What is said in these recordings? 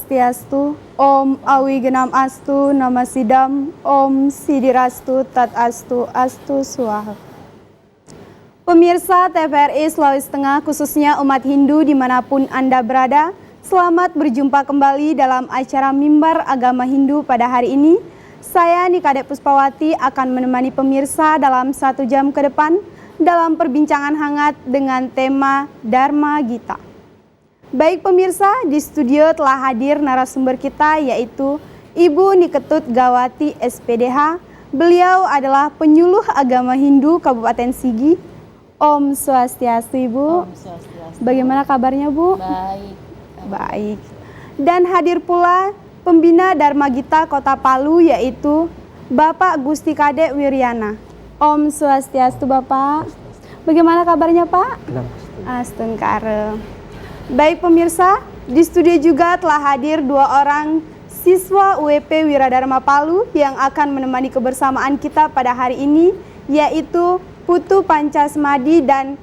Swastiastu, Om Awigenam Astu, Nama Sidam, Om Sidirastu, Tat Astu, Astu Swaha. Pemirsa TVRI Sulawesi Tengah, khususnya umat Hindu dimanapun Anda berada, selamat berjumpa kembali dalam acara Mimbar Agama Hindu pada hari ini. Saya Nika Dek Puspawati akan menemani pemirsa dalam 1 jam ke depan dalam perbincangan hangat dengan tema Dharma Gita. Baik pemirsa, di studio telah hadir narasumber kita yaitu Ibu Niketut Gawati SPDH. Beliau adalah penyuluh agama Hindu Kabupaten Sigi. Om Swastiastu Ibu. Om Swastiastu. Bagaimana kabarnya Bu? Baik. Baik. Dan hadir pula pembina Dharma Gita Kota Palu yaitu Bapak Gusti Kadek Wiryana. Om Swastiastu Bapak. Bagaimana kabarnya Pak? Astungkare. Baik pemirsa, di studio juga telah hadir 2 orang siswa UEP Wiradharma Palu yang akan menemani kebersamaan kita pada hari ini, yaitu Putu Pancasmadi dan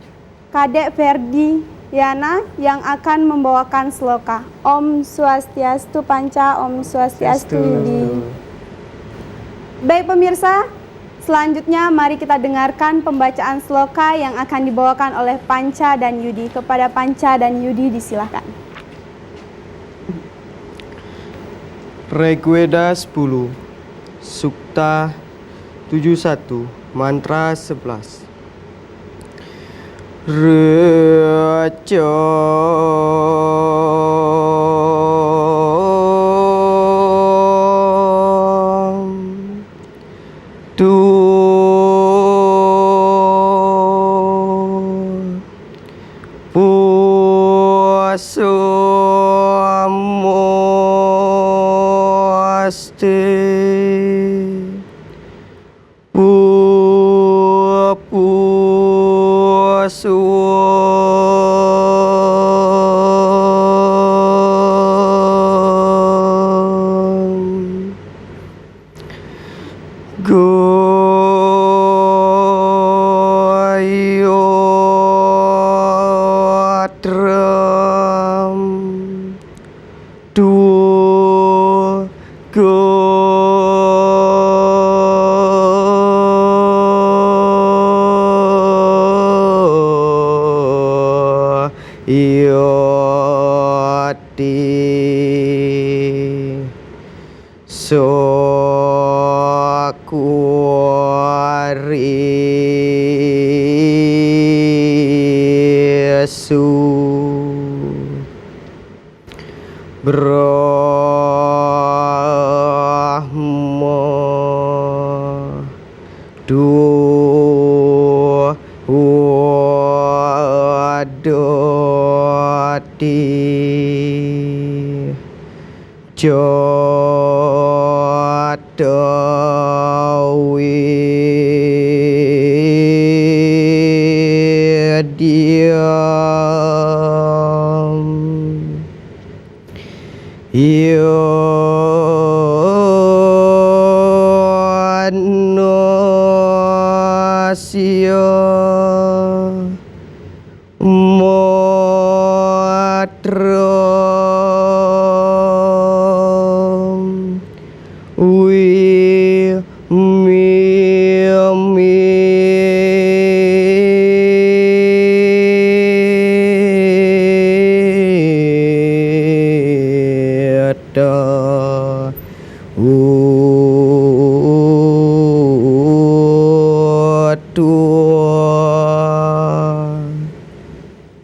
Kadek Ferdi Yana yang akan membawakan sloka. Om Swastiastu Panca, Om Swastiastu Yudi. Baik pemirsa, selanjutnya mari kita dengarkan pembacaan sloka yang akan dibawakan oleh Panca dan Yudi. Kepada Panca dan Yudi disilahkan. Rigveda 10, Sukta 71, Mantra 11. Reco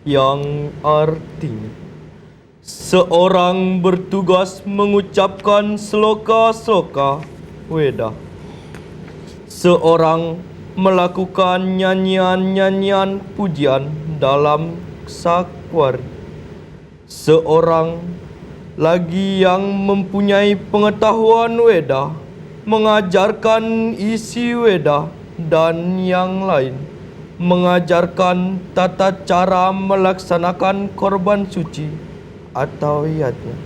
yang artinya seorang bertugas mengucapkan sloka-sloka Weda. Seorang melakukan nyanyian-nyanyian pujian dalam sakwar. Seorang lagi yang mempunyai pengetahuan Weda, mengajarkan isi Weda dan yang lain, mengajarkan tata cara melaksanakan korban suci atau yatnya.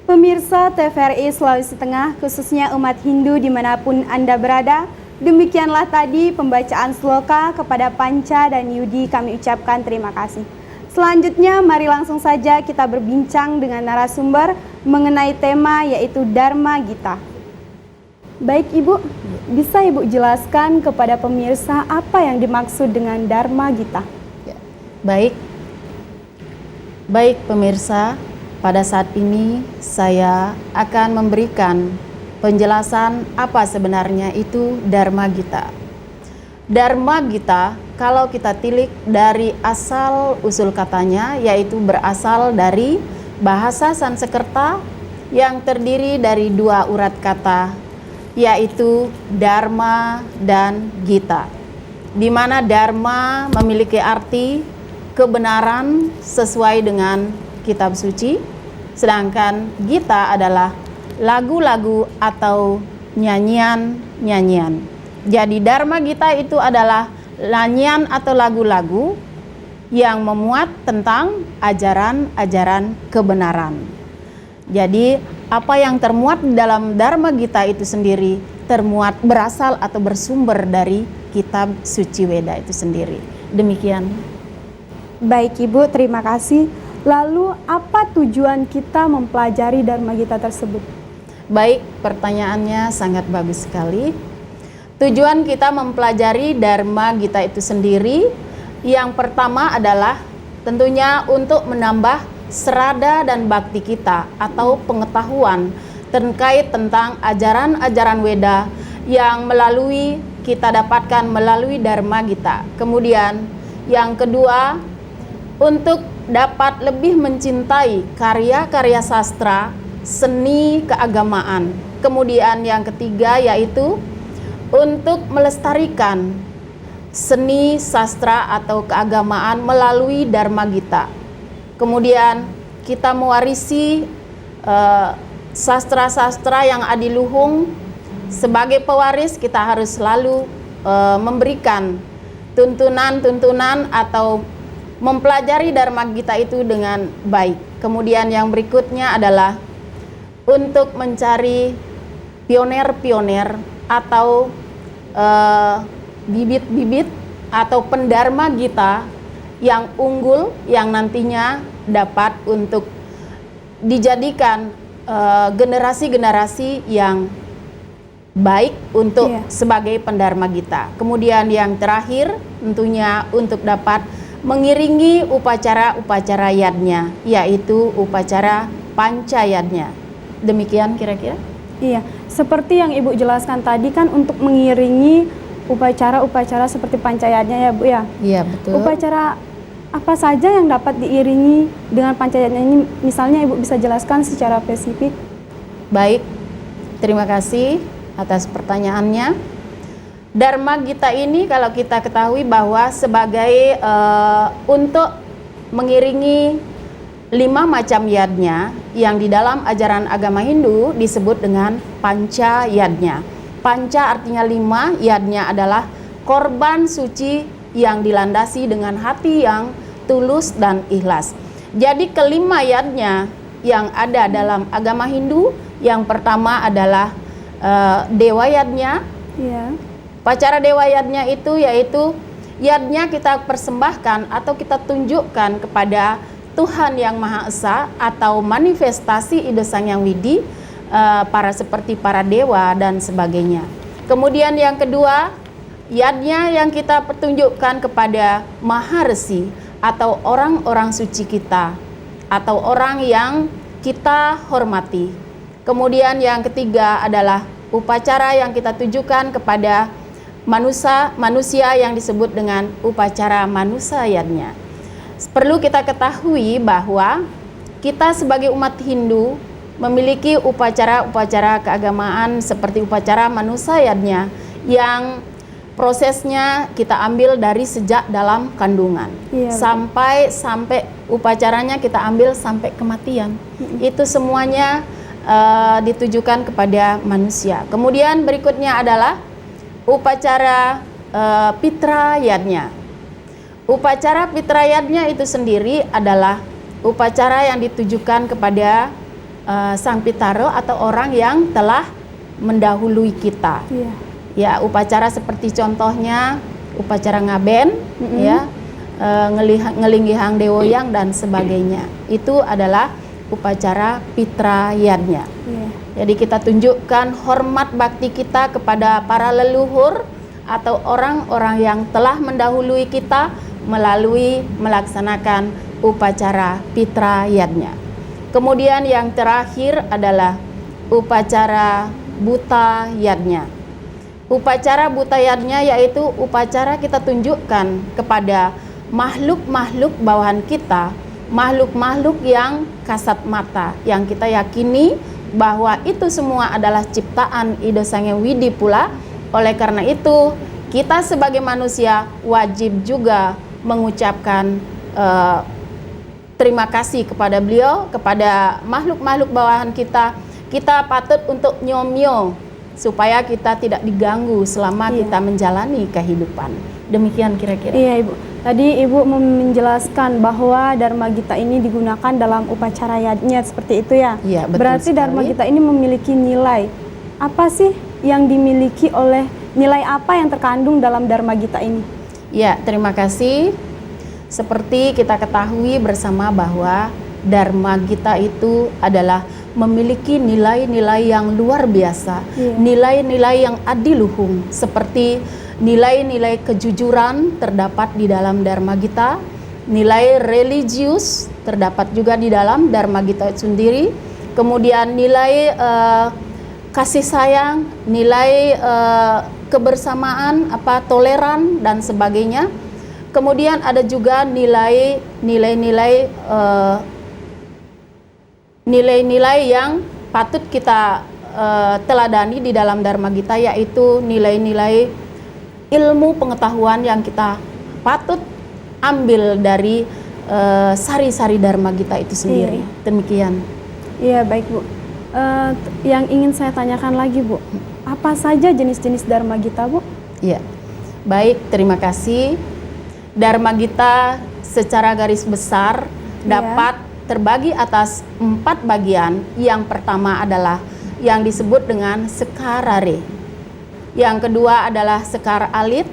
Pemirsa TVRI Sulawesi Tengah, khususnya umat Hindu dimanapun Anda berada, demikianlah tadi pembacaan sloka kepada Panca dan Yudi, kami ucapkan terima kasih. Selanjutnya mari langsung saja kita berbincang dengan narasumber mengenai tema yaitu Dharma Gita. Baik Ibu, bisa Ibu jelaskan kepada pemirsa apa yang dimaksud dengan Dharma Gita? Ya. Baik pemirsa, pada saat ini saya akan memberikan penjelasan apa sebenarnya itu Dharma Gita. Dharma Gita, kalau kita tilik dari asal usul katanya, yaitu berasal dari bahasa Sanskerta yang terdiri dari dua urat kata, yaitu Dharma dan Gita, di mana Dharma memiliki arti kebenaran sesuai dengan kitab suci, sedangkan Gita adalah lagu-lagu atau nyanyian-nyanyian. Jadi Dharma Gita itu adalah nyanyian atau lagu-lagu yang memuat tentang ajaran-ajaran kebenaran. Jadi apa yang termuat di dalam Dharma Gita itu sendiri termuat berasal atau bersumber dari kitab suci Weda itu sendiri. Demikian. Baik Ibu, terima kasih. Lalu apa tujuan kita mempelajari Dharma Gita tersebut? Baik, pertanyaannya sangat bagus sekali. Tujuan kita mempelajari Dharma Gita itu sendiri, yang pertama adalah tentunya untuk menambah serada dan bakti kita atau pengetahuan terkait tentang ajaran-ajaran Weda yang kita dapatkan melalui Dharma Gita. Kemudian yang kedua, untuk dapat lebih mencintai karya-karya sastra, seni keagamaan. Kemudian yang ketiga yaitu untuk melestarikan seni sastra atau keagamaan melalui Dharma Gita. Kemudian kita mewarisi sastra-sastra yang adiluhung. Sebagai pewaris kita harus selalu memberikan tuntunan-tuntunan atau mempelajari Dharma Gita itu dengan baik. Kemudian yang berikutnya adalah untuk mencari pioner-pioner atau bibit-bibit atau pendharma Gita yang unggul yang nantinya dapat untuk dijadikan generasi-generasi yang baik untuk sebagai pendharma Gita. Kemudian yang terakhir tentunya untuk dapat mengiringi upacara-upacara yadnya, yaitu upacara panca yadnya. Demikian kira-kira? Iya, seperti yang Ibu jelaskan tadi kan untuk mengiringi upacara-upacara seperti panca yadnya ya Bu ya? Iya betul. Upacara apa saja yang dapat diiringi dengan panca yadnya ini? Misalnya Ibu bisa jelaskan secara spesifik? Baik, terima kasih atas pertanyaannya. Dharma Gita ini kalau kita ketahui bahwa sebagai untuk mengiringi 5 macam yadnya yang di dalam ajaran agama Hindu disebut dengan panca yadnya. Panca artinya 5, yadnya adalah korban suci yang dilandasi dengan hati yang tulus dan ikhlas. Jadi kelima yadnya yang ada dalam agama Hindu, yang pertama adalah dewa yadnya. Iya. Upacara dewa yadnya itu yaitu yadnya kita persembahkan atau kita tunjukkan kepada Tuhan Yang Maha Esa atau manifestasi Ida Sang Hyang Widi, seperti para dewa dan sebagainya. Kemudian yang kedua, yadnya yang kita pertunjukkan kepada Maharesi atau orang-orang suci kita atau orang yang kita hormati. Kemudian yang ketiga adalah upacara yang kita tujukan kepada manusia yang disebut dengan upacara manusia yadnya. Perlu kita ketahui bahwa kita sebagai umat Hindu memiliki upacara-upacara keagamaan seperti upacara manusia yadnya yang prosesnya kita ambil dari sejak dalam kandungan sampai upacaranya kita ambil sampai kematian. Itu semuanya ditujukan kepada manusia. Kemudian berikutnya adalah upacara pitra yadnya. Upacara pitra yadnya itu sendiri adalah upacara yang ditujukan kepada Sang Pitaro atau orang yang telah mendahului kita. Ya, upacara seperti contohnya upacara ngaben, ya, ngelinggihang dewoyang dan sebagainya. Itu adalah upacara pitra yadnya. Iya. Jadi kita tunjukkan hormat bakti kita kepada para leluhur atau orang-orang yang telah mendahului kita melalui melaksanakan upacara pitra yadnya. Kemudian yang terakhir adalah upacara buta yadnya. Upacara buta yadnya yaitu upacara kita tunjukkan kepada makhluk-makhluk bawahan kita, makhluk-makhluk yang kasat mata, yang kita yakini bahwa itu semua adalah ciptaan Ida Sang Hyang Widi pula. Oleh karena itu, kita sebagai manusia wajib juga mengucapkan terima kasih kepada beliau, kepada makhluk-makhluk bawahan kita. Kita patut untuk nyomyo supaya kita tidak diganggu selama kita menjalani kehidupan. Demikian kira-kira. Iya Ibu. Tadi Ibu menjelaskan bahwa Dharma Gita ini digunakan dalam upacara yadnya seperti itu ya. Iya, betul Berarti sekali. Dharma Gita ini memiliki nilai. Apa sih yang dimiliki oleh, nilai apa yang terkandung dalam Dharma Gita ini? Ya, terima kasih. Seperti kita ketahui bersama bahwa Dharma Gita itu adalah memiliki nilai-nilai yang luar biasa, nilai-nilai yang adiluhung, seperti nilai-nilai kejujuran terdapat di dalam Dharma Gita, nilai religius terdapat juga di dalam Dharma Gita itu sendiri, kemudian nilai kasih sayang, nilai kebersamaan, toleran dan sebagainya. Kemudian ada juga nilai-nilai yang patut kita teladani di dalam Dharma Gita, yaitu nilai-nilai ilmu pengetahuan yang kita patut ambil dari sari-sari Dharma Gita itu sendiri. Demikian. Iya baik Bu. Yang ingin saya tanyakan lagi Bu, apa saja jenis-jenis Dharma Gita Bu? Iya, baik, terima kasih. Dharma Gita secara garis besar dapat terbagi atas 4 bagian. Yang pertama adalah yang disebut dengan Sekarare. Yang kedua adalah Sekar Alit.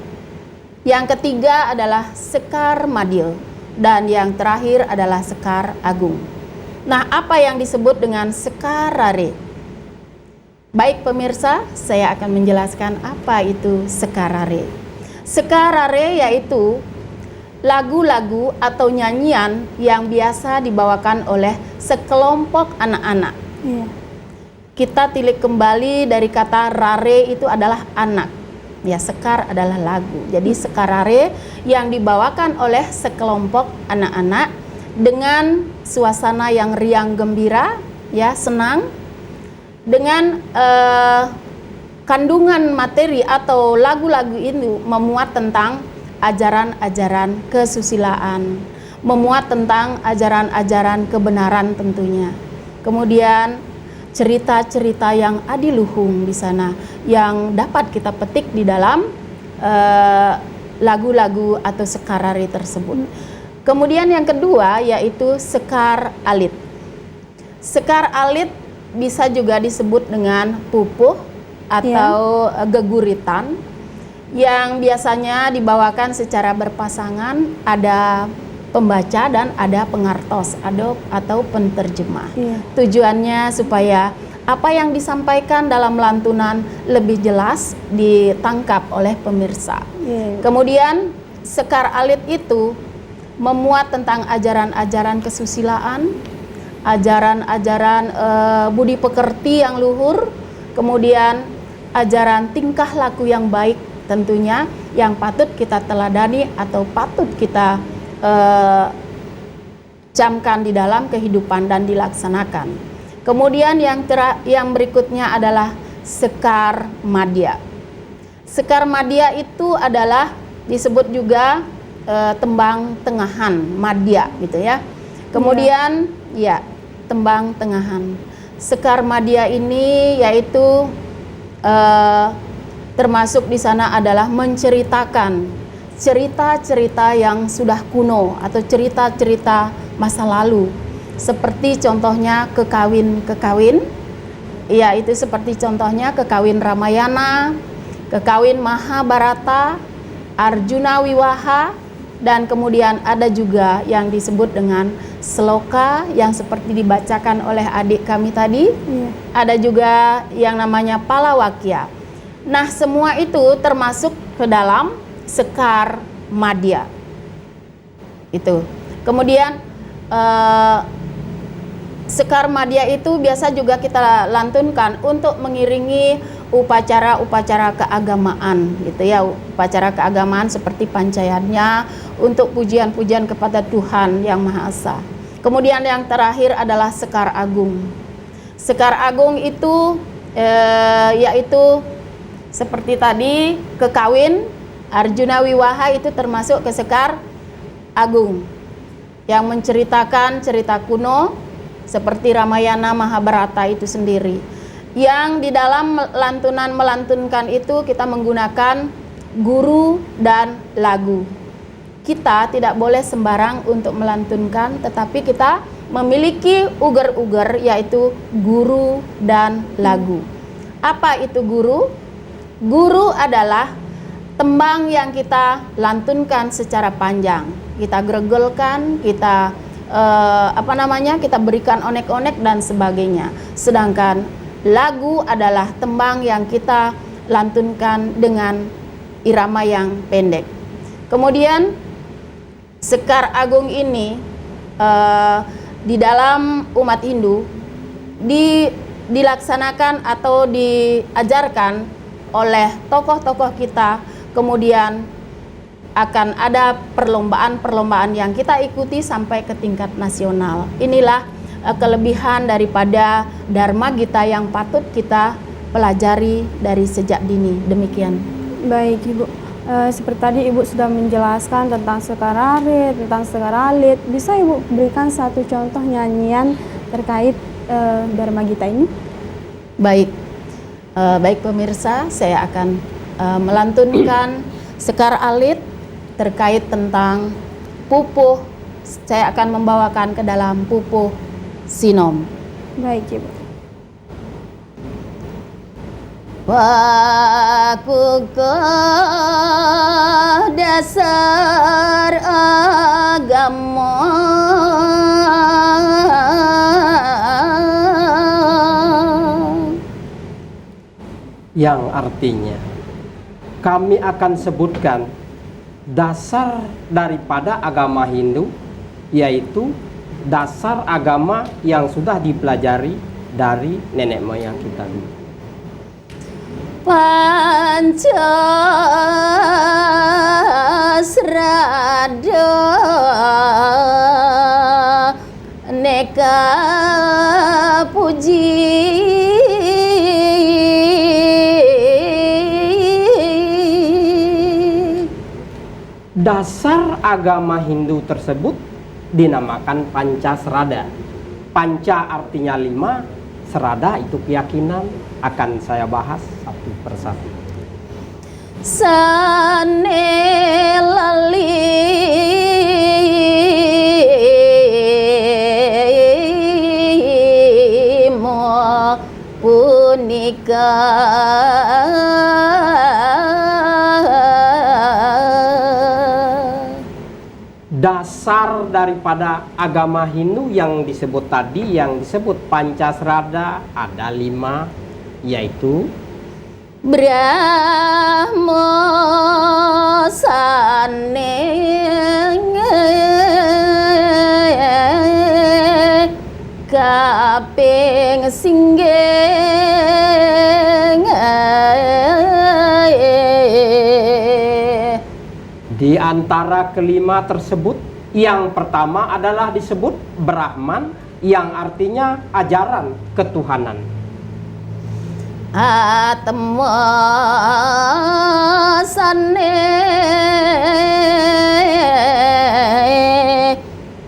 Yang ketiga adalah Sekar Madil. Dan yang terakhir adalah Sekar Agung. Nah, apa yang disebut dengan Sekarare? Baik pemirsa, saya akan menjelaskan apa itu Sekarare. Sekarare yaitu lagu-lagu atau nyanyian yang biasa dibawakan oleh sekelompok anak-anak. Kita tilik kembali dari kata rare itu adalah anak. Ya, sekar adalah lagu. Jadi sekarare yang dibawakan oleh sekelompok anak-anak dengan suasana yang riang gembira, ya, senang, dengan kandungan materi atau lagu-lagu ini memuat tentang ajaran-ajaran kesusilaan, memuat tentang ajaran-ajaran kebenaran tentunya. Kemudian cerita-cerita yang adiluhung di sana yang dapat kita petik di dalam lagu-lagu atau sekarare tersebut. Kemudian yang kedua yaitu Sekar Alit. Sekar Alit bisa juga disebut dengan pupuh atau geguritan, yang biasanya dibawakan secara berpasangan, ada pembaca dan ada pengartos atau penterjemah. Tujuannya supaya apa yang disampaikan dalam lantunan lebih jelas ditangkap oleh pemirsa. Kemudian Sekar Alit itu memuat tentang ajaran-ajaran kesusilaan, ajaran-ajaran budi pekerti yang luhur, kemudian ajaran tingkah laku yang baik tentunya yang patut kita teladani atau patut kita camkan di dalam kehidupan dan dilaksanakan. Kemudian yang berikutnya adalah Sekar Madya. Sekar Madya itu adalah disebut juga tembang tengahan, madya gitu ya. Kemudian tembang tengahan. Sekar Madya ini yaitu termasuk di sana adalah menceritakan cerita-cerita yang sudah kuno atau cerita-cerita masa lalu, seperti contohnya kekawin, ya itu seperti contohnya kekawin Ramayana, kekawin Mahabharata, Arjuna Wiwaha, dan kemudian ada juga yang disebut dengan seloka yang seperti dibacakan oleh adik kami tadi. Iya. Ada juga yang namanya palawakya. Nah, semua itu termasuk ke dalam sekar madya. Itu. Kemudian sekar madya itu biasa juga kita lantunkan untuk mengiringi upacara-upacara keagamaan gitu ya, upacara keagamaan seperti pancayanya untuk pujian-pujian kepada Tuhan Yang Maha Esa. Kemudian yang terakhir adalah sekar agung. Sekar agung itu yaitu seperti tadi kekawin Arjuna Wiwaha itu termasuk ke sekar agung yang menceritakan cerita kuno seperti Ramayana Mahabharata itu sendiri. Yang di dalam lantunan melantunkan itu kita menggunakan guru dan lagu. Kita tidak boleh sembarang untuk melantunkan, tetapi kita memiliki uger-uger yaitu guru dan lagu. Apa itu guru? Guru adalah tembang yang kita lantunkan secara panjang. Kita gregelkan, kita kita berikan onek-onek dan sebagainya. Sedangkan lagu adalah tembang yang kita lantunkan dengan irama yang pendek. Kemudian sekar agung ini di dalam umat Hindu dilaksanakan atau diajarkan oleh tokoh-tokoh kita. Kemudian akan ada perlombaan-perlombaan yang kita ikuti sampai ke tingkat nasional. Inilah kelebihan daripada Dharma Gita yang patut kita pelajari dari sejak dini. Demikian. Baik Ibu, seperti tadi Ibu sudah menjelaskan tentang sekar arit, tentang sekar alit. Bisa Ibu berikan satu contoh nyanyian terkait Dharma Gita ini? Baik, baik pemirsa, saya akan melantunkan sekar alit terkait tentang pupuh. Saya akan membawakan ke dalam pupuh sinom. Baik Ibu. Wakuku dasar agama yang artinya kami akan sebutkan dasar daripada agama Hindu, yaitu dasar agama yang sudah dipelajari dari nenek moyang kita dulu. Pancasrada neka puji Dasar agama Hindu tersebut dinamakan Pancasrada. Panca artinya 5, serada itu keyakinan. Akan saya bahas satu persatu. Sanelali mo punika dasar daripada agama Hindu yang disebut tadi, yang disebut Pancasrada ada 5, yaitu Brahmo saneng kaping singgeng. Di antara kelima tersebut, yang pertama adalah disebut Brahman, yang artinya ajaran ketuhanan. Atma sane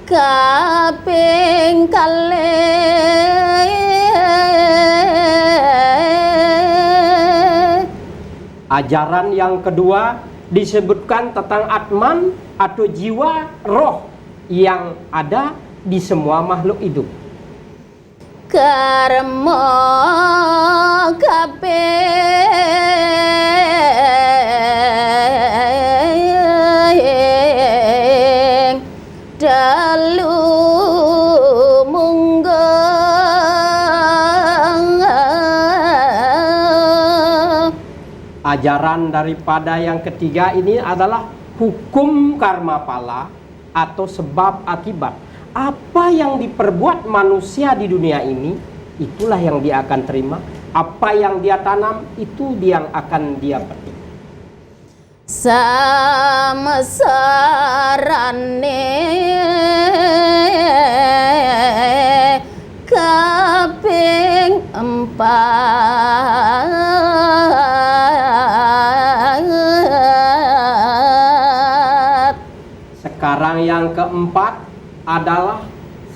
kaping kale ajaran yang kedua disebutkan tentang Atman atau jiwa roh yang ada di semua makhluk hidup. Karma Ajaran daripada yang ketiga ini adalah hukum karma pala atau sebab akibat. Apa yang diperbuat manusia di dunia ini, itulah yang dia akan terima. Apa yang dia tanam, itu yang akan dia petik. Samsarane kaping 4. Sekarang yang keempat adalah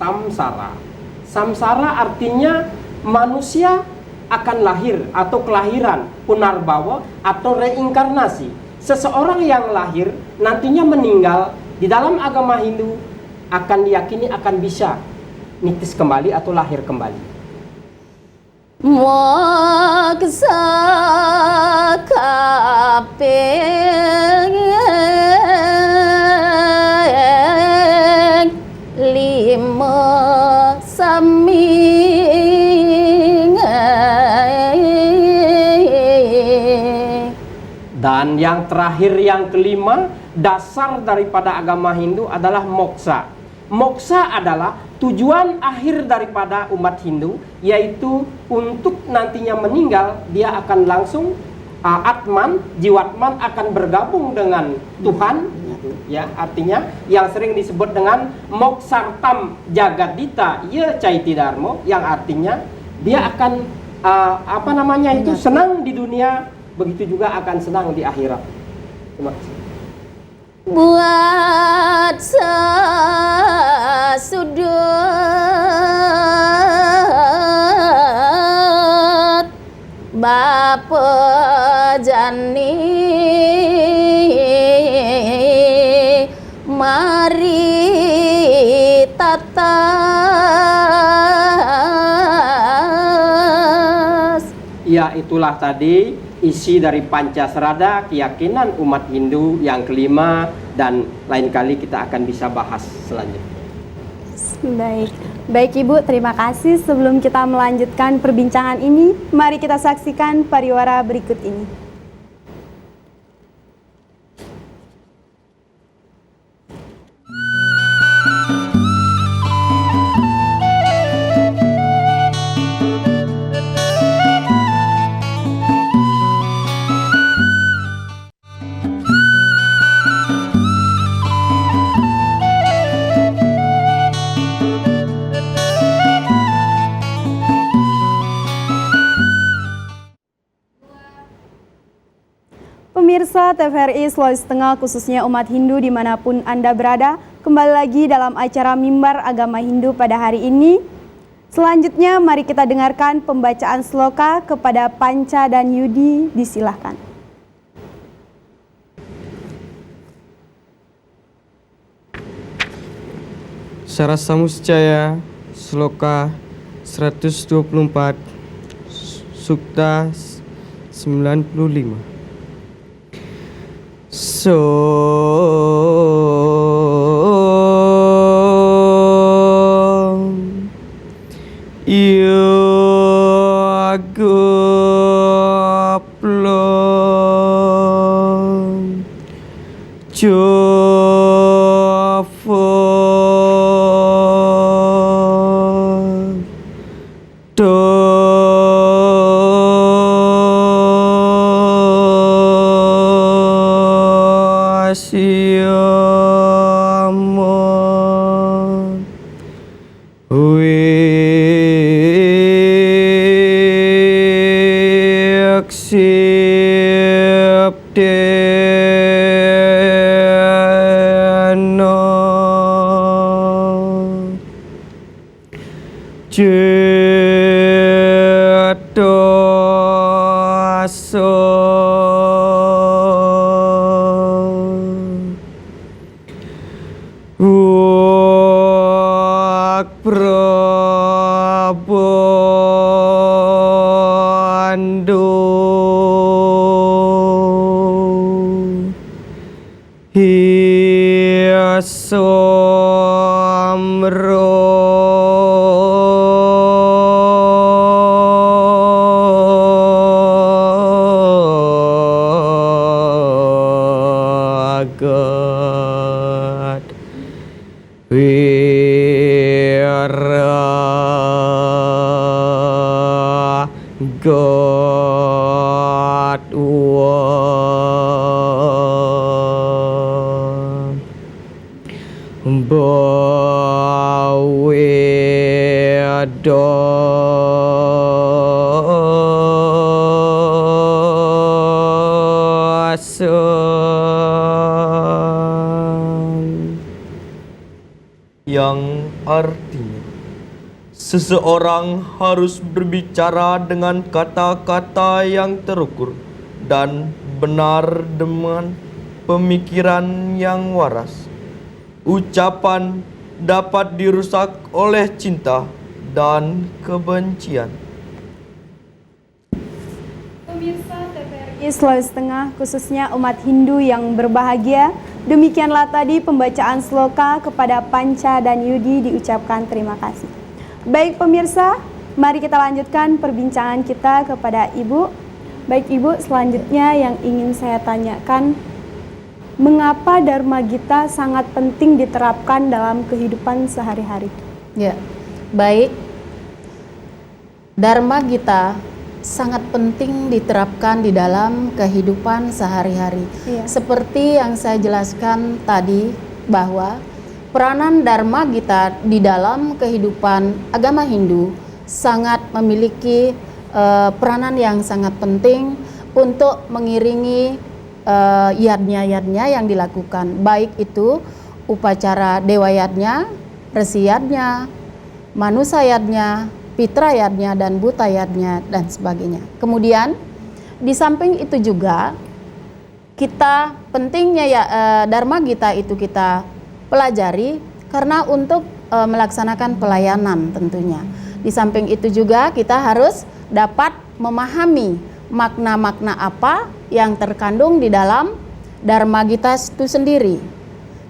samsara. Samsara artinya manusia akan lahir atau kelahiran, punarbawa atau reinkarnasi. Seseorang yang lahir nantinya meninggal di dalam agama Hindu akan diyakini akan bisa nitis kembali atau lahir kembali. Moksa kaping 5 sami. Dan yang terakhir, yang kelima, dasar daripada agama Hindu adalah moksa. Moksa adalah tujuan akhir daripada umat Hindu, yaitu untuk nantinya meninggal dia akan langsung atman, jiwatman akan bergabung dengan Tuhan, ya, artinya yang sering disebut dengan moksartam jagadita ya caiti dharma, yang artinya dia akan senang di dunia, begitu juga akan senang di akhirat. Terima kasih. Buat sesudut Bapa jani mari tatas. Ya, itulah tadi isi dari Pancasrada, keyakinan umat Hindu yang kelima, dan lain kali kita akan bisa bahas selanjutnya. Baik Ibu, terima kasih. Sebelum kita melanjutkan perbincangan ini, mari kita saksikan pariwara berikut ini. Pemirsa TVRI Sulawesi Tengah, khususnya umat Hindu dimanapun Anda berada, kembali lagi dalam acara Mimbar Agama Hindu pada hari ini. Selanjutnya mari kita dengarkan pembacaan sloka kepada Panca dan Yudi, disilahkan. Sarasamuscaya Sloka 124 Sukta 95. God one bawedosan, yang artinya seseorang harus berbicara dengan kata-kata yang terukur dan benar dengan pemikiran yang waras. Ucapan dapat dirusak oleh cinta dan kebencian. Pemirsa TVRI Sulawesi Tengah, khususnya umat Hindu yang berbahagia, demikianlah tadi pembacaan sloka kepada Panca dan Yudi diucapkan terima kasih. Baik pemirsa, mari kita lanjutkan perbincangan kita kepada Ibu. Baik Ibu, selanjutnya yang ingin saya tanyakan, mengapa Dharma Gita sangat penting diterapkan dalam kehidupan sehari-hari? Ya, baik. Dharma Gita sangat penting diterapkan di dalam kehidupan sehari-hari. Iya. Seperti yang saya jelaskan tadi bahwa peranan Dharma Gita di dalam kehidupan agama Hindu sangat memiliki peranan yang sangat penting untuk mengiringi yadnya-yadnya yang dilakukan, baik itu upacara dewa yadnya, resi yadnya, manusa yadnya, pitra yadnya, dan buta yadnya, dan sebagainya. Kemudian di samping itu juga kita pentingnya Dharma Gita itu kita pelajari karena untuk melaksanakan pelayanan tentunya. Di samping itu juga kita harus dapat memahami makna-makna apa yang terkandung di dalam Dharma Gita itu sendiri.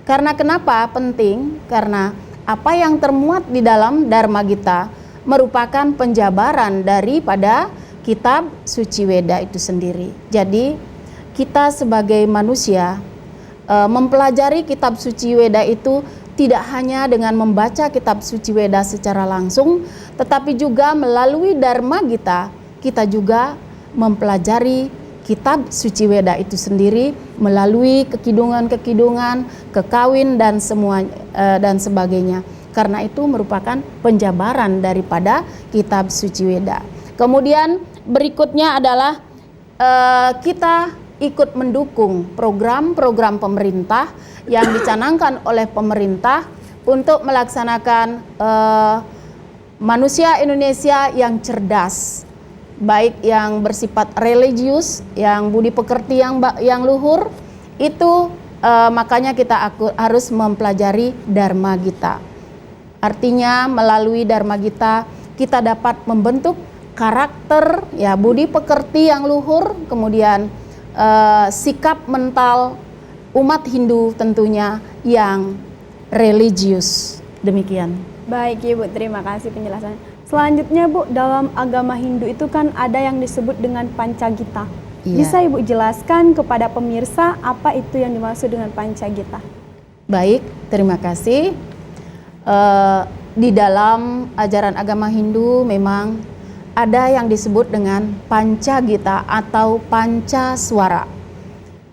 Karena kenapa penting? Karena apa yang termuat di dalam Dharma Gita merupakan penjabaran daripada kitab suci Weda itu sendiri. Jadi kita sebagai manusia mempelajari kitab suci Weda itu tidak hanya dengan membaca kitab suci Weda secara langsung, tetapi juga melalui Dharma Gita kita juga mempelajari kitab suci Weda itu sendiri melalui kekidungan-kekidungan, kekawin dan semua dan sebagainya. Karena itu merupakan penjabaran daripada kitab suci Weda. Kemudian berikutnya adalah kita ikut mendukung program-program pemerintah yang dicanangkan oleh pemerintah untuk melaksanakan manusia Indonesia yang cerdas, baik yang bersifat religius, yang budi pekerti yang luhur, itu makanya kita harus mempelajari Dharma Gita. Artinya melalui Dharma Gita kita dapat membentuk karakter ya budi pekerti yang luhur, kemudian sikap mental umat Hindu tentunya yang religius. Demikian. Baik Ibu, terima kasih penjelasan. Selanjutnya Bu, dalam agama Hindu itu kan ada yang disebut dengan Pancagita. Iya. Bisa Ibu jelaskan kepada pemirsa apa itu yang dimaksud dengan Pancagita? Baik, terima kasih. Di dalam ajaran agama Hindu memang ada yang disebut dengan Pancagita atau Pancaswara.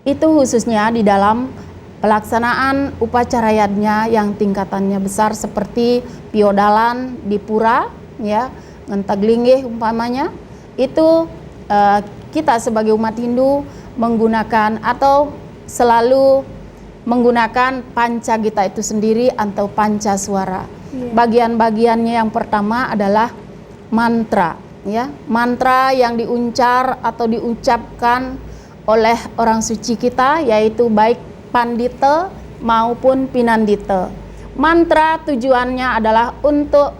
Itu khususnya di dalam pelaksanaan upacara yadnya yang tingkatannya besar seperti piodalan di pura, ya, ngentaglingih umpamanya. Itu kita sebagai umat Hindu menggunakan atau selalu menggunakan Pancagita itu sendiri atau Pancaswara. Bagian-bagiannya yang pertama adalah mantra. Ya, mantra yang diuncar atau diucapkan oleh orang suci kita, yaitu baik pandita maupun pinandita. Mantra tujuannya adalah untuk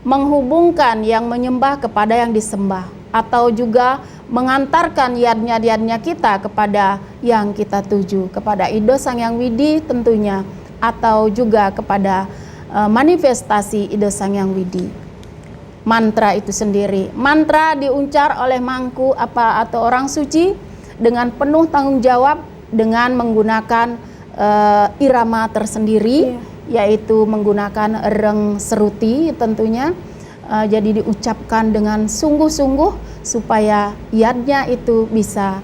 menghubungkan yang menyembah kepada yang disembah, atau juga mengantarkan yadnya-yadnya kita kepada yang kita tuju, kepada Ido Sang Hyang Widi tentunya, atau juga kepada manifestasi Ido Sang Hyang Widi. Mantra itu sendiri, mantra diuncar oleh mangku atau orang suci dengan penuh tanggung jawab dengan menggunakan irama tersendiri, yaitu menggunakan reng seruti tentunya. Jadi diucapkan dengan sungguh-sungguh supaya yadnya itu bisa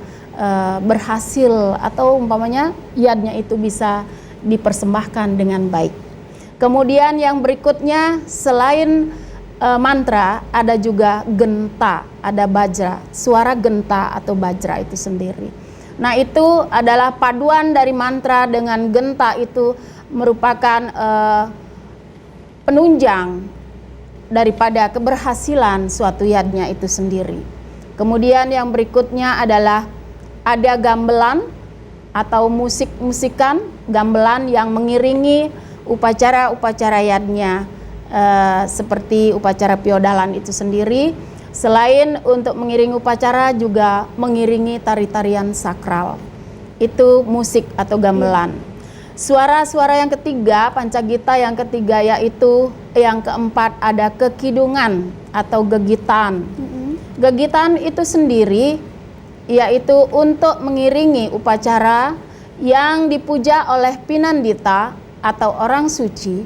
berhasil, atau umpamanya yadnya itu bisa dipersembahkan dengan baik. Kemudian yang berikutnya, selain mantra, ada juga genta, ada bajra, suara genta atau bajra itu sendiri. Nah, itu adalah paduan dari mantra dengan genta, itu merupakan penunjang daripada keberhasilan suatu yadnya itu sendiri. Kemudian yang berikutnya adalah ada gamelan atau musik-musikan, gamelan yang mengiringi upacara-upacara yadnya, seperti upacara piodalan itu sendiri. Selain untuk mengiringi upacara, juga mengiringi tari-tarian sakral. Itu musik atau gamelan. Suara-suara yang ketiga, pancagita yang ketiga, yaitu yang keempat ada kekidungan atau gegitan. Gegitan itu sendiri yaitu untuk mengiringi upacara yang dipuja oleh pinandita atau orang suci,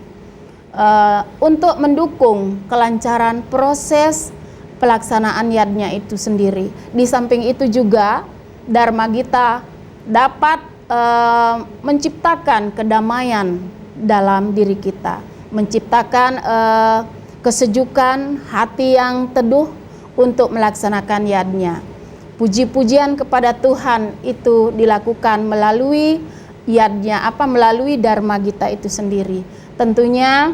untuk mendukung kelancaran proses pelaksanaan yadnya itu sendiri. Di samping itu juga Dharma Gita dapat menciptakan kedamaian dalam diri kita, menciptakan kesejukan hati yang teduh untuk melaksanakan yadnya. Puji-pujian kepada Tuhan itu dilakukan melalui yadnya, melalui Dharma Gita itu sendiri. Tentunya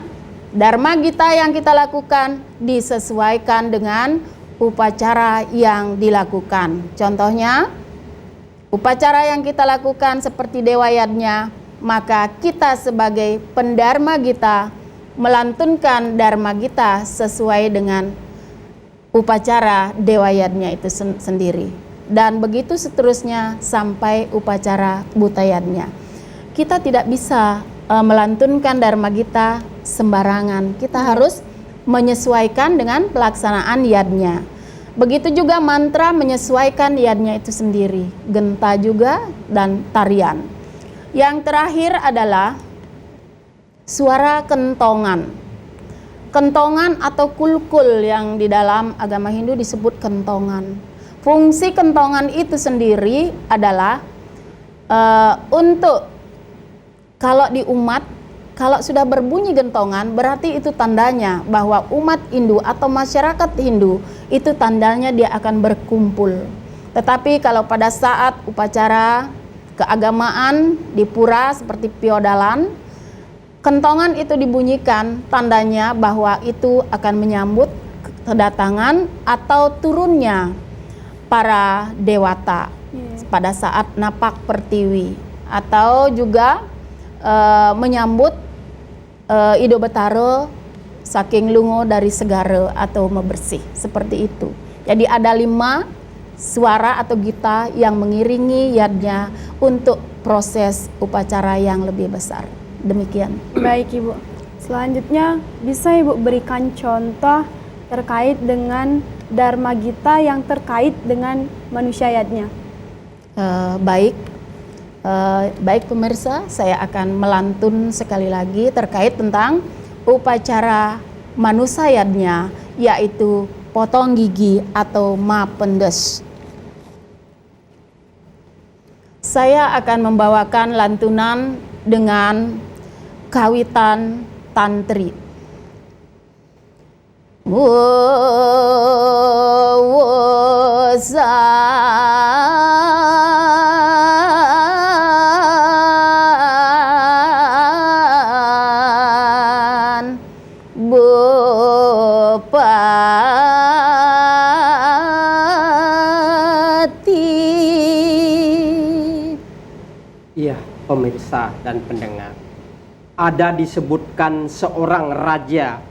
Dharma Gita yang kita lakukan disesuaikan dengan upacara yang dilakukan. Contohnya, upacara yang kita lakukan seperti Dewa Yadnya, maka kita sebagai pendharma Gita melantunkan Dharma Gita sesuai dengan upacara Dewa Yadnya itu sendiri. Dan begitu seterusnya sampai upacara Buta Yadnya. Kita tidak bisa melantunkan Dharma Gita sembarangan. Kita harus menyesuaikan dengan pelaksanaan yadnya. Begitu juga mantra menyesuaikan yadnya itu sendiri, genta juga dan tarian. Yang terakhir adalah suara kentongan. Kentongan atau kulkul yang di dalam agama Hindu disebut kentongan. Fungsi kentongan itu sendiri adalah untuk kalau di umat, kalau sudah berbunyi gentongan, berarti itu tandanya bahwa umat Hindu atau masyarakat Hindu itu tandanya dia akan berkumpul. Tetapi kalau pada saat upacara keagamaan di pura seperti piodalan, kentongan itu dibunyikan, tandanya bahwa itu akan menyambut kedatangan atau turunnya para dewata pada saat napak pertiwi, atau juga menyambut Ido Betara saking lungo dari segara atau membersih, seperti itu. Jadi ada 5 suara atau gita yang mengiringi yadnya untuk proses upacara yang lebih besar. Demikian. Baik Ibu. Selanjutnya bisa Ibu berikan contoh terkait dengan Dharma Gita yang terkait dengan manusia yadnya. Baik pemirsa, saya akan melantun sekali lagi terkait tentang upacara manusia yadnya, yaitu potong gigi atau mapendes. Saya akan membawakan lantunan dengan kawitan tantri. Iya, pemirsa dan pendengar. Ada disebutkan seorang raja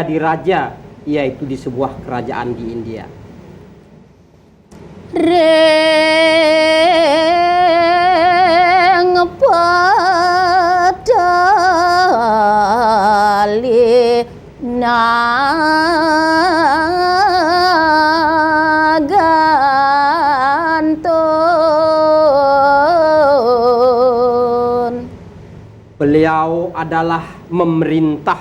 di raja, yaitu di sebuah kerajaan di India. Reng padali nagantun. Beliau adalah memerintah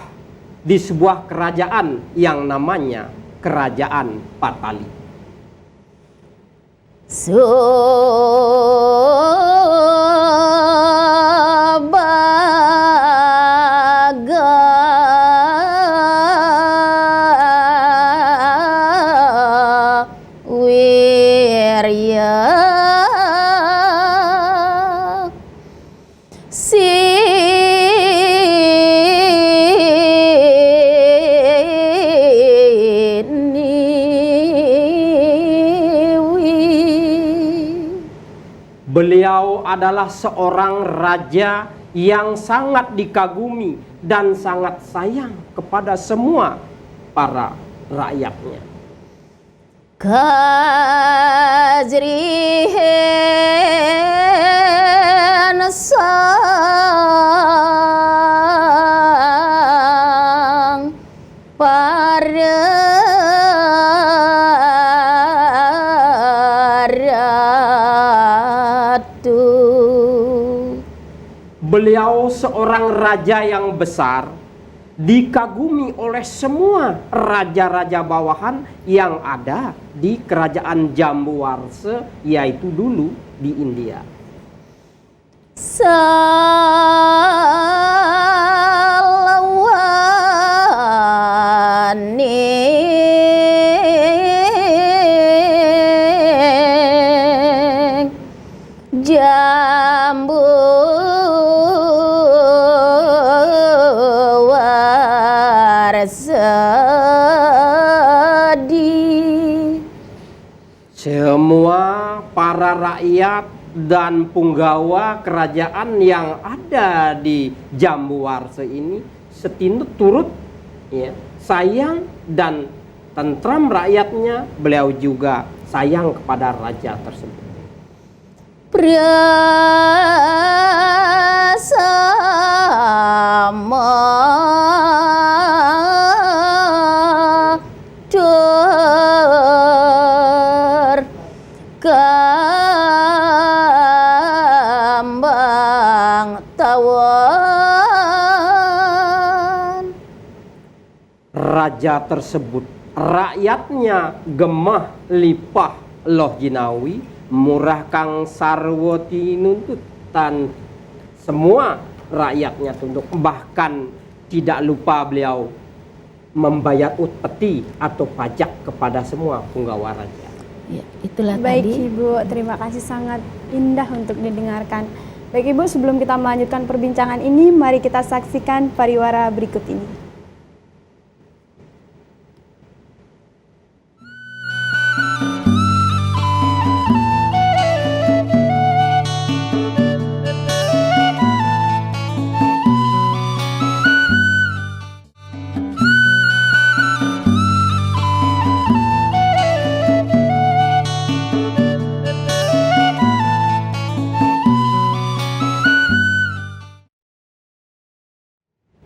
di sebuah kerajaan yang namanya kerajaan Patali. Beliau adalah seorang raja yang sangat dikagumi dan sangat sayang kepada semua para rakyatnya. Kajrihen sang ratu. Beliau seorang raja yang besar, dikagumi oleh semua raja-raja bawahan yang ada di kerajaan Jambuwarsa, yaitu dulu di India. Salawaning Jambuwarsadi. Semua para rakyat dan punggawa kerajaan yang ada di Jambuwarsa ini setinut turut ya, sayang dan tentram rakyatnya. Beliau juga sayang kepada raja tersebut. Prasama dur kambang tawan. Raja tersebut rakyatnya gemah lipah loh jinawi, murah kang sarwati nuntut, dan semua rakyatnya tunduk. Bahkan tidak lupa beliau membayar upeti atau pajak kepada semua punggawa raja. Ya, itulah Baik tadi. Ibu, terima kasih, sangat indah untuk didengarkan. Baik Ibu, sebelum kita melanjutkan perbincangan ini, mari kita saksikan pariwara berikut ini.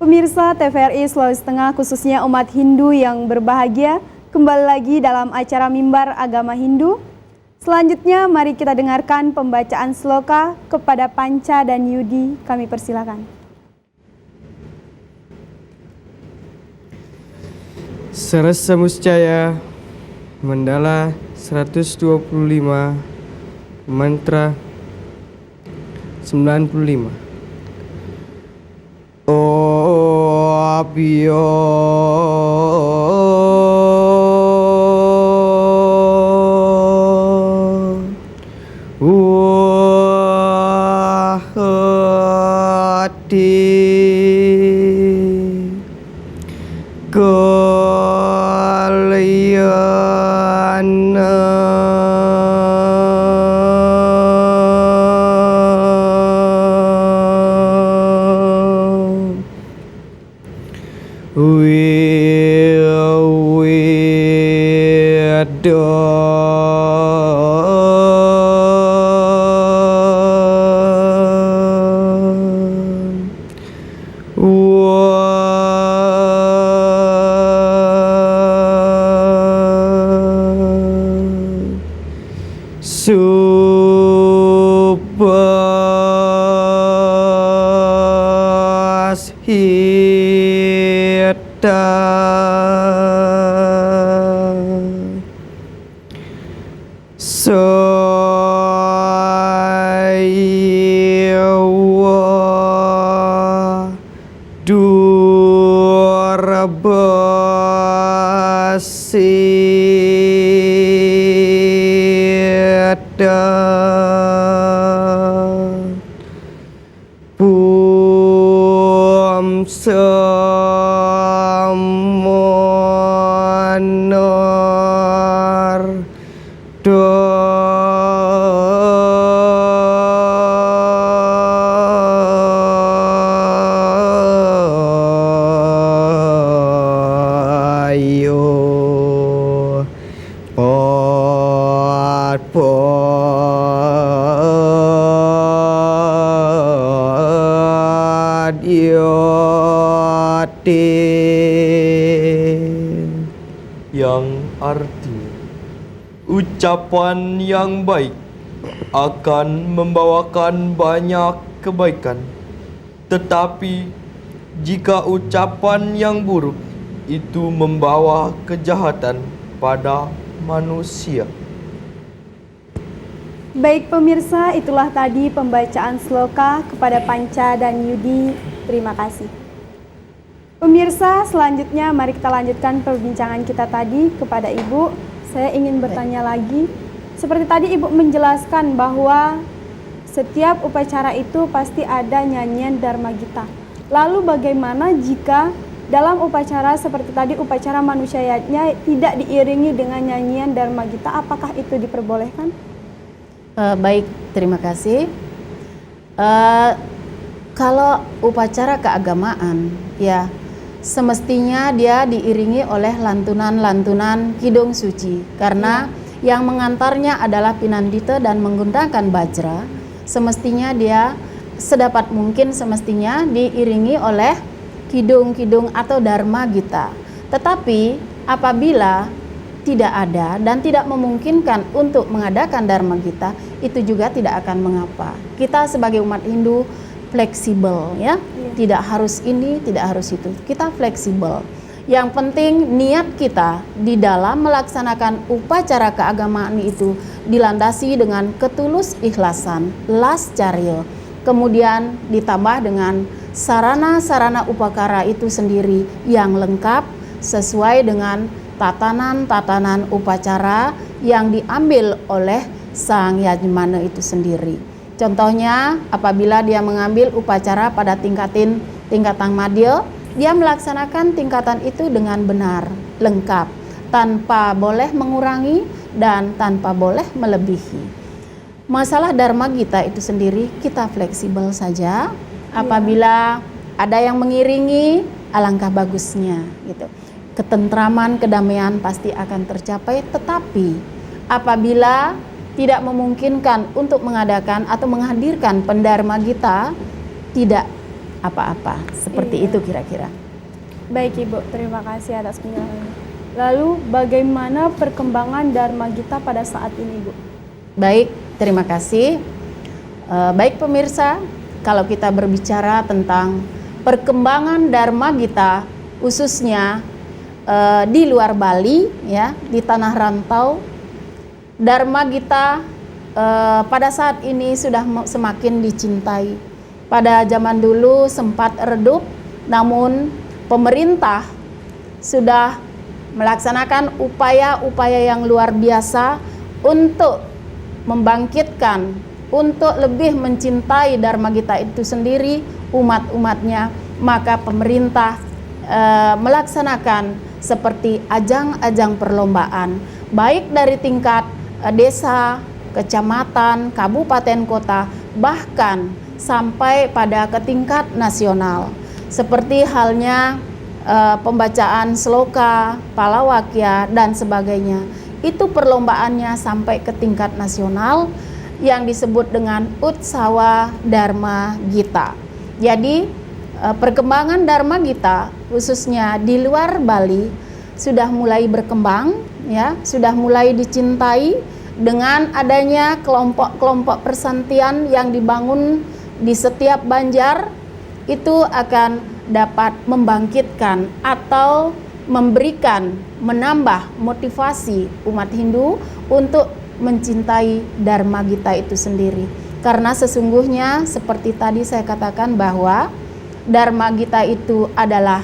Pemirsa TVRI Sulawesi Tengah, khususnya umat Hindu yang berbahagia, kembali lagi dalam acara Mimbar Agama Hindu. Selanjutnya mari kita dengarkan pembacaan sloka kepada Panca dan Yudi. Kami persilakan. Sarasa Muscaya Mandala 125 Mantra 95. Apio wahati kalyana Subas hita Pum semonor doyo pot pot yotin, yang artinya ucapan yang baik akan membawakan banyak kebaikan, tetapi jika ucapan yang buruk itu membawa kejahatan pada manusia. Baik pemirsa, itulah tadi pembacaan sloka kepada Panca dan Yudi. Terima kasih. Pemirsa, selanjutnya mari kita lanjutkan perbincangan kita tadi kepada Ibu. Saya ingin bertanya lagi. Seperti tadi Ibu menjelaskan bahwa setiap upacara itu pasti ada nyanyian Dharma Gita. Lalu bagaimana jika dalam upacara seperti tadi upacara manusianya tidak diiringi dengan nyanyian Dharma Gita, apakah itu diperbolehkan? Baik, terima kasih. Kalau upacara keagamaan, ya semestinya dia diiringi oleh lantunan-lantunan kidung suci, karena yang mengantarnya adalah Pinandita dan menggunakan bajra. Semestinya dia sedapat mungkin semestinya diiringi oleh kidung-kidung atau Dharma Gita. Tetapi apabila tidak ada dan tidak memungkinkan untuk mengadakan Dharma Gita, itu juga tidak akan mengapa. Kita sebagai umat Hindu fleksibel, ya. Tidak harus ini, tidak harus itu. Kita fleksibel. Yang penting niat kita di dalam melaksanakan upacara keagamaan itu dilandasi dengan ketulus ikhlasan, lascaryo. Kemudian ditambah dengan sarana-sarana upakara itu sendiri yang lengkap sesuai dengan tatanan-tatanan upacara yang diambil oleh sang yajmana itu sendiri. Contohnya, apabila dia mengambil upacara pada tingkatan madya, dia melaksanakan tingkatan itu dengan benar, lengkap, tanpa boleh mengurangi dan tanpa boleh melebihi. Masalah Dharma Gita itu sendiri kita fleksibel saja. Apabila ada yang mengiringi, alangkah bagusnya gitu. Ketentraman, kedamaian pasti akan tercapai, tetapi apabila tidak memungkinkan untuk mengadakan atau menghadirkan pendharma Gita, tidak apa-apa. Seperti itu kira-kira. Baik Ibu, terima kasih atas penjelasannya. Lalu bagaimana perkembangan Dharma Gita pada saat ini, Bu? Baik, terima kasih. Baik pemirsa, kalau kita berbicara tentang perkembangan Dharma Gita, khususnya di luar Bali, ya, di tanah rantau, Dharma Gita pada saat ini sudah semakin dicintai. Pada zaman dulu sempat redup, namun pemerintah sudah melaksanakan upaya-upaya yang luar biasa untuk membangkitkan, untuk lebih mencintai Dharma Gita itu sendiri, umat-umatnya. Maka pemerintah melaksanakan seperti ajang-ajang perlombaan, baik dari tingkat desa, kecamatan, kabupaten, kota, bahkan sampai pada ke tingkat nasional. Seperti halnya pembacaan sloka, palawakya, dan sebagainya. Itu perlombaannya sampai ke tingkat nasional yang disebut dengan Utsawa Dharma Gita. Jadi perkembangan Dharma Gita khususnya di luar Bali sudah mulai berkembang, ya, sudah mulai dicintai dengan adanya kelompok-kelompok persantian yang dibangun di setiap banjar. Itu akan dapat membangkitkan atau memberikan, menambah motivasi umat Hindu untuk mencintai Dharma Gita itu sendiri. Karena sesungguhnya seperti tadi saya katakan bahwa Dharma Gita itu adalah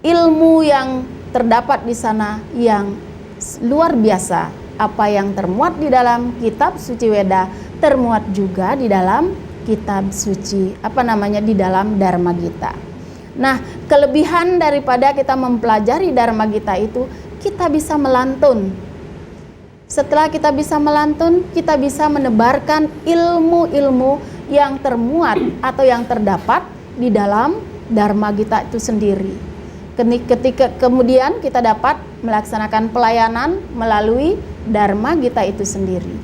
ilmu yang terdapat di sana yang luar biasa. Apa yang termuat di dalam kitab suci Weda termuat juga di dalam kitab suci di dalam Dharma Gita. Nah, kelebihan daripada kita mempelajari Dharma Gita itu kita bisa melantun. Setelah kita bisa melantun, kita bisa menebarkan ilmu-ilmu yang termuat atau yang terdapat di dalam Dharma Gita itu sendiri. Ketika kemudian kita dapat melaksanakan pelayanan melalui Dharma Gita itu sendiri.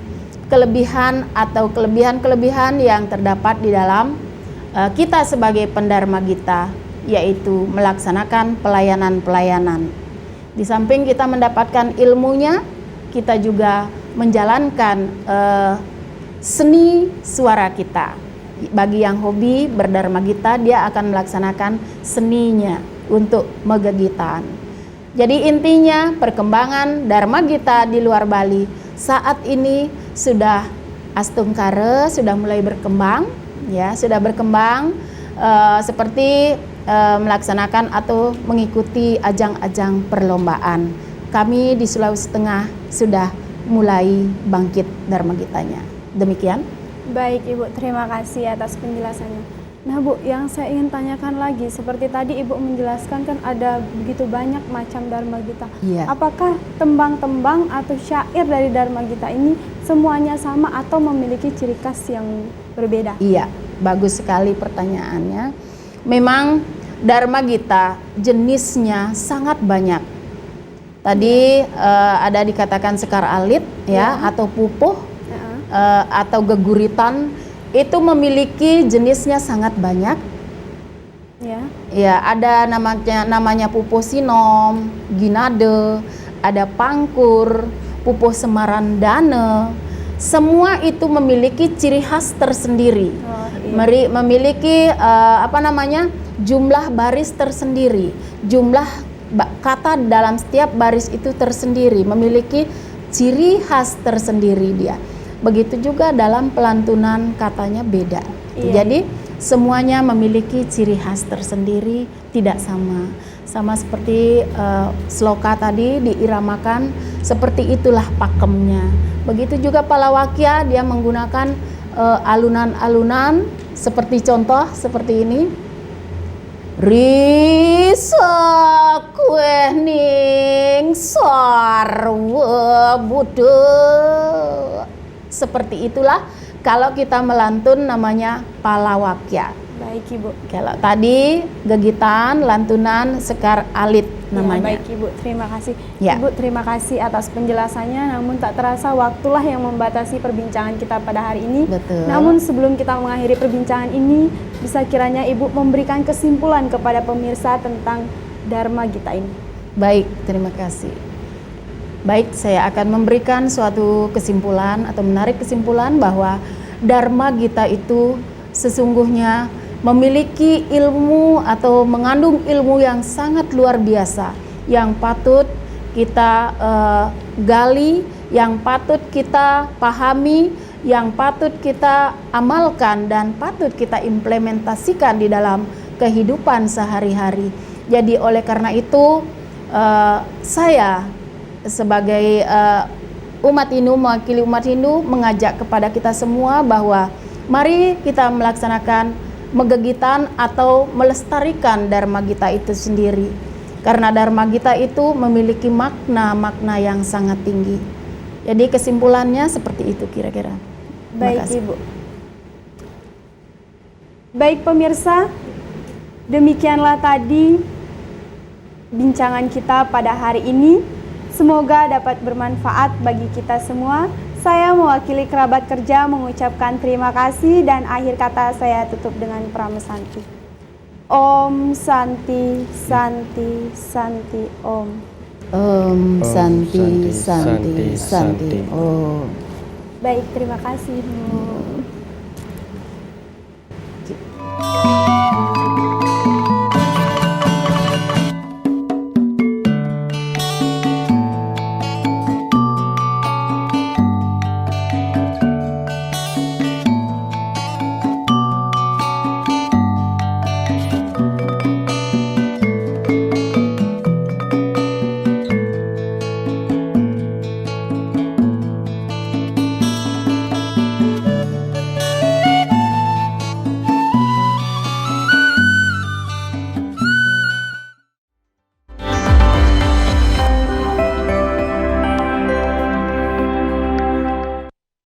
Kelebihan atau kelebihan-kelebihan yang terdapat di dalam kita sebagai pendharma Gita, yaitu melaksanakan pelayanan-pelayanan. Di samping kita mendapatkan ilmunya, kita juga menjalankan seni suara kita. Bagi yang hobi berdharma Gita, dia akan melaksanakan seninya untuk megegitan. Jadi intinya perkembangan Dharma Gita di luar Bali saat ini sudah astungkara, sudah mulai berkembang, ya, sudah berkembang seperti melaksanakan atau mengikuti ajang-ajang perlombaan. Kami di Sulawesi Tengah sudah mulai bangkit Dharma Gitanya. Demikian. Baik Ibu, terima kasih atas penjelasannya. Nah Bu, yang saya ingin tanyakan lagi, seperti tadi Ibu menjelaskan kan ada begitu banyak macam Dharma Gita. Iya. Apakah tembang-tembang atau syair dari Dharma Gita ini semuanya sama atau memiliki ciri khas yang berbeda? Iya, bagus sekali pertanyaannya. Memang Dharma Gita jenisnya sangat banyak. Tadi ada dikatakan sekar alit ya, atau pupuh atau geguritan, itu memiliki jenisnya sangat banyak. Ya. Ya, ada namanya pupuh sinom, ginade, ada pangkur, pupuh semarandane. Semua itu memiliki ciri khas tersendiri. Memiliki jumlah baris tersendiri. Jumlah kata dalam setiap baris itu tersendiri, memiliki ciri khas tersendiri dia. Begitu juga dalam pelantunan katanya beda. Iya. Jadi semuanya memiliki ciri khas tersendiri, tidak sama. Sama seperti sloka tadi diiramakan, seperti itulah pakemnya. Begitu juga Palawakya, dia menggunakan alunan-alunan seperti contoh seperti ini. Risa kue ning sarwa buddha. Seperti itulah kalau kita melantun namanya Palawakya. Baik Ibu. Kalau tadi gegitan, lantunan, sekar alit namanya. Ya, baik Ibu, terima kasih. Ya. Ibu, terima kasih atas penjelasannya. Namun tak terasa waktulah yang membatasi perbincangan kita pada hari ini. Betul. Namun sebelum kita mengakhiri perbincangan ini, bisa kiranya Ibu memberikan kesimpulan kepada pemirsa tentang Dharma Gita ini. Baik, terima kasih. Baik, saya akan memberikan suatu kesimpulan atau menarik kesimpulan bahwa Dharma Gita itu sesungguhnya memiliki ilmu atau mengandung ilmu yang sangat luar biasa, yang patut kita gali, yang patut kita pahami, yang patut kita amalkan dan patut kita implementasikan di dalam kehidupan sehari-hari. Jadi oleh karena itu saya sebagai umat Hindu, mewakili umat Hindu, mengajak kepada kita semua bahwa mari kita melaksanakan megegitan atau melestarikan Dharma Gita itu sendiri. Karena Dharma Gita itu memiliki makna-makna yang sangat tinggi. Jadi kesimpulannya seperti itu kira-kira. Baik Ibu. Baik pemirsa, demikianlah tadi bincangan kita pada hari ini. Semoga dapat bermanfaat bagi kita semua. Saya mewakili kerabat kerja mengucapkan terima kasih dan akhir kata saya tutup dengan Pramesanti. Om Santi Santi Santi Om. Om Santi Santi Santi Om. Baik, terima kasih.